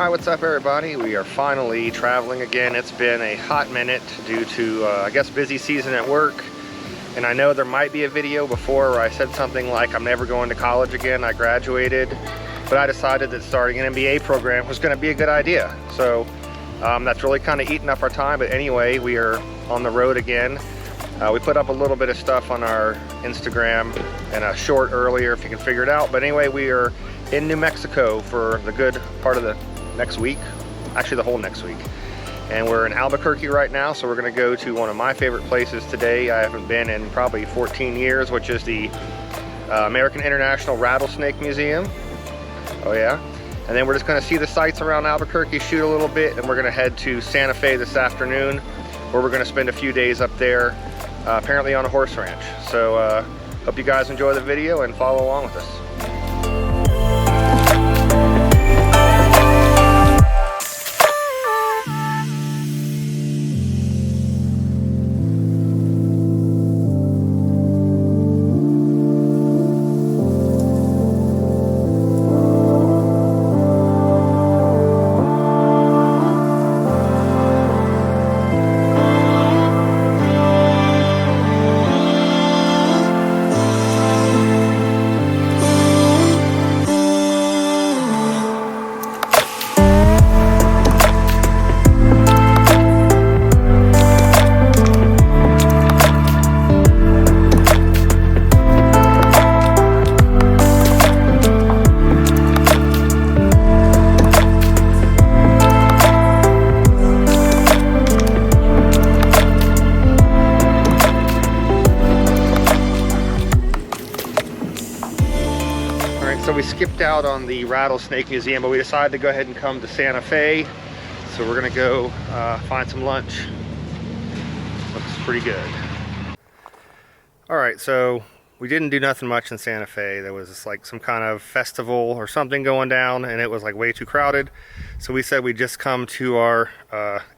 Alright, what's up everybody? We are finally traveling again. It's been a hot minute due to, I guess, busy season at work. And I know there might be a video before where I said something like, I'm never going to college again, I graduated. But I decided that starting an MBA program was going to be a good idea. So that's really kind of eating up our time. But anyway, we are on the road again. We put up a little bit of stuff on our Instagram and a short earlier if you can figure it out. But anyway, we are in New Mexico for the good part of the next week, actually the whole next week. And we're in Albuquerque right now, so we're gonna go to one of my favorite places today. I haven't been in probably 14 years, which is the American International Rattlesnake Museum. Oh yeah. And then we're just gonna see the sights around Albuquerque, shoot a little bit, and we're gonna head to Santa Fe this afternoon, where we're gonna spend a few days up there, apparently on a horse ranch. So hope you guys enjoy the video and follow along with us. So we skipped out on the Rattlesnake Museum, but we decided to go ahead and come to Santa Fe. So we're gonna go find some lunch. Looks pretty good. All right, so we didn't do nothing much in Santa Fe. There was like some kind of festival or something going down, and it was like way too crowded. So we said we'd just come to our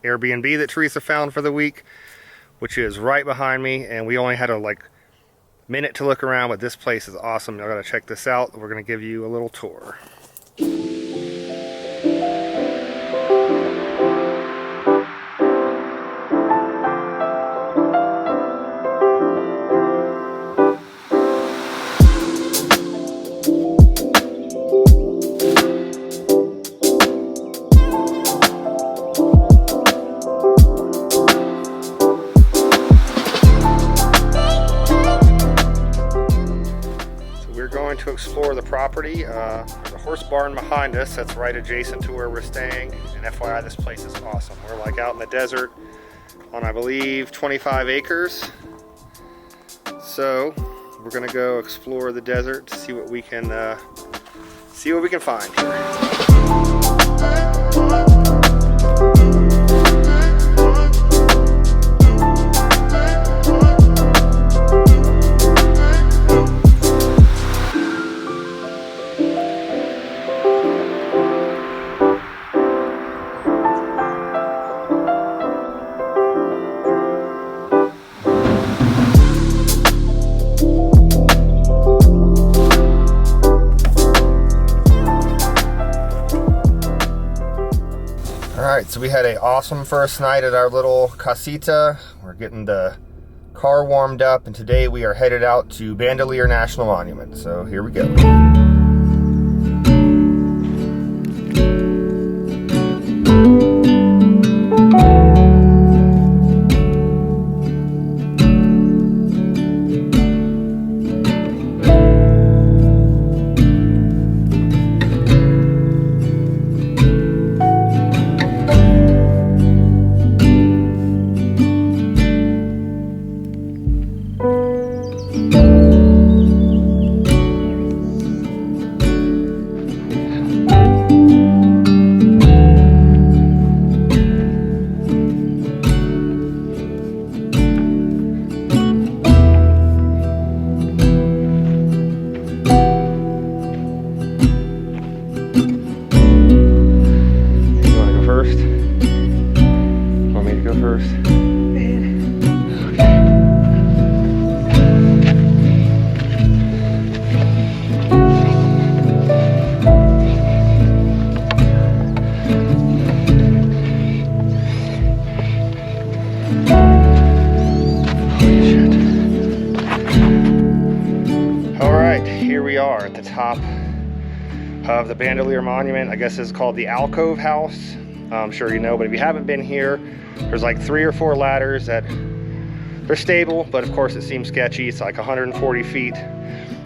Airbnb that Teresa found for the week, which is right behind me, and we only had a minute to look around, but this place is awesome. Y'all gotta check this out. We're gonna give you a little tour. To explore the property. There's a horse barn behind us that's right adjacent to where we're staying, and FYI, this place is awesome. We're like out in the desert on, I believe, 25 acres. So we're gonna go explore the desert to see what we can find here. Alright, so we had an awesome first night at our little casita. We're getting the car warmed up, and today we are headed out to Bandelier National Monument. So here we go. we are at the top of the Bandelier Monument. I guess it's called the Alcove House. I'm sure you know, but if you haven't been here, there's like 3 or 4 ladders that they're stable, but of course it seems sketchy. It's like 140 feet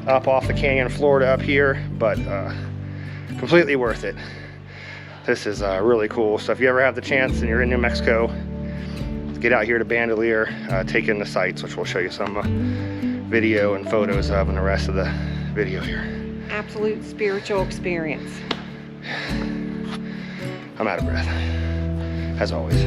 up off the canyon floor to up here, but completely worth it. This is really cool. So if you ever have the chance and you're in New Mexico, get out here to Bandelier, take in the sights, which we'll show you some video and photos of in the rest of the video here. Absolute spiritual experience. I'm out of breath, as always.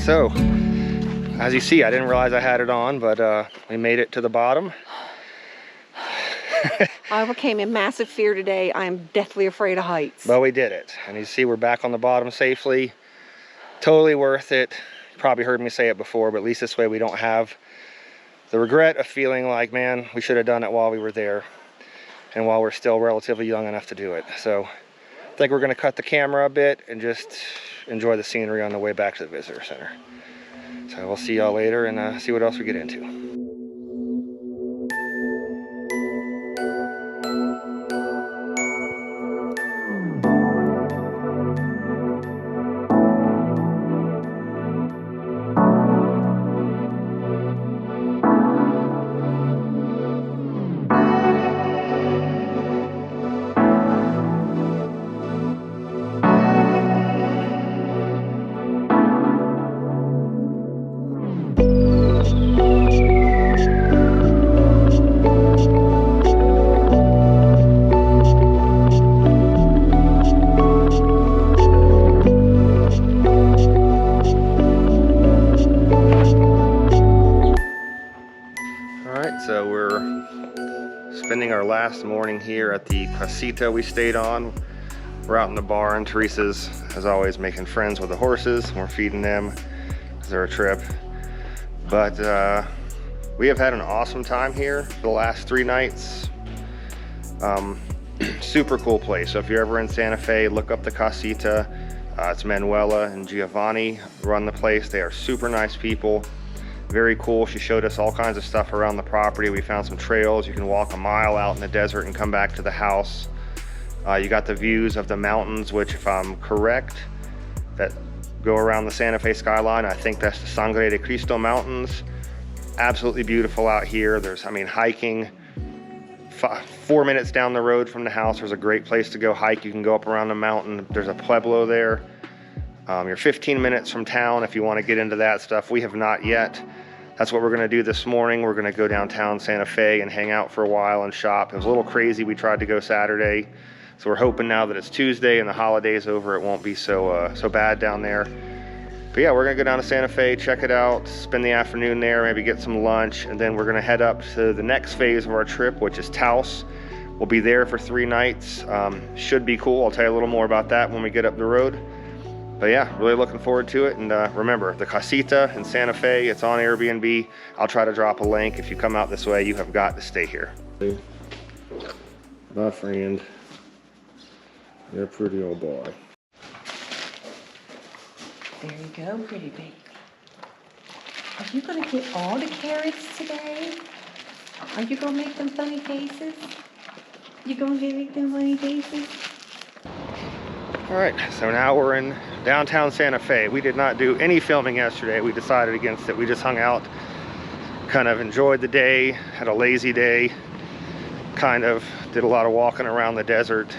So, as you see, I didn't realize I had it on, but we made it to the bottom. I overcame a massive fear today. I am deathly afraid of heights. But we did it. And you see we're back on the bottom safely. Totally worth it. You probably heard me say it before, but at least this way we don't have the regret of feeling like, man, we should have done it while we were there and while we're still relatively young enough to do it. So I think we're going to cut the camera a bit and just enjoy the scenery on the way back to the visitor center. So we'll see y'all later and see what else we get into. So we're spending our last morning here at the casita we stayed on. We're out in the barn. Teresa's, as always, making friends with the horses. We're feeding them because they're a trip. But we have had an awesome time here for the last 3 nights. Super cool place. So if you're ever in Santa Fe, look up the casita. It's Manuela and Giovanni run the place. They are super nice people. Very cool. She showed us all kinds of stuff around the property. We found some trails. You can walk a mile out in the desert and come back to the house. You got the views of the mountains, which, if I'm correct, that go around the Santa Fe skyline. I think that's the Sangre de Cristo Mountains. Absolutely beautiful out here. There's, I mean, hiking 4 minutes down the road from the house. There's a great place to go hike. You can go up around the mountain. There's a pueblo there. You're 15 minutes from town if you want to get into that stuff. We have not yet. That's what we're going to do this morning. We're going to go downtown Santa Fe and hang out for a while and shop. It was a little crazy. We tried to go Saturday, so we're hoping now that it's Tuesday and the holiday's over, it won't be so bad down there. But yeah, we're going to go down to Santa Fe, check it out, spend the afternoon there, maybe get some lunch, and then we're going to head up to the next phase of our trip, which is Taos. We'll be there for 3 nights. Should be cool. I'll tell you a little more about that when we get up the road. But yeah, really looking forward to it. And remember, the casita in Santa Fe, it's on Airbnb. I'll try to drop a link. If you come out this way, you have got to stay here. My friend, you're a pretty old boy. There you go, pretty baby. Are you going to get all the carrots today? Are you going to make them funny faces? You going to make them funny faces? All right, so now we're in downtown Santa Fe. We did not do any filming yesterday. We decided against it. We just hung out, kind of enjoyed the day, had a lazy day, kind of did a lot of walking around the desert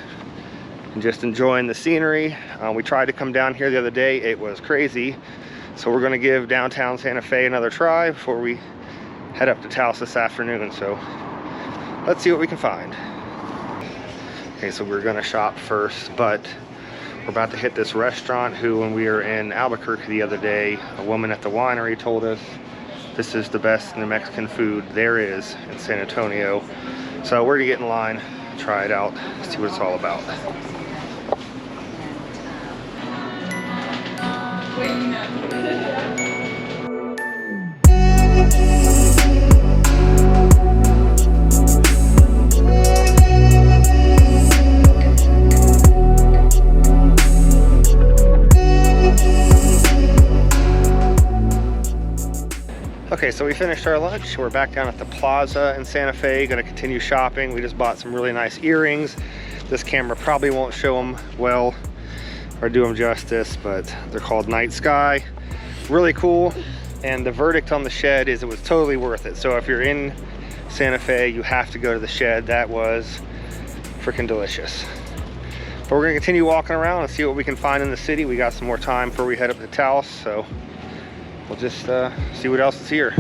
and just enjoying the scenery. We tried to come down here the other day. It was crazy. So we're gonna give downtown Santa Fe another try before we head up to Taos this afternoon. So let's see what we can find. Okay, so we're gonna shop first, but we're about to hit this restaurant who, when we were in Albuquerque the other day, a woman at the winery told us this is the best New Mexican food there is in San Antonio. So we're gonna get in line, try it out, see what it's all about. Okay, so we finished our lunch. We're back down at the plaza in Santa Fe, gonna continue shopping. We just bought some really nice earrings. This camera probably won't show them well or do them justice, but they're called Night Sky. Really cool. And the verdict on the shed is it was totally worth it. So if you're in Santa Fe, you have to go to the shed. That was freaking delicious. But we're gonna continue walking around and see what we can find in the city. We got some more time before we head up to Taos, so we'll just see what else is here.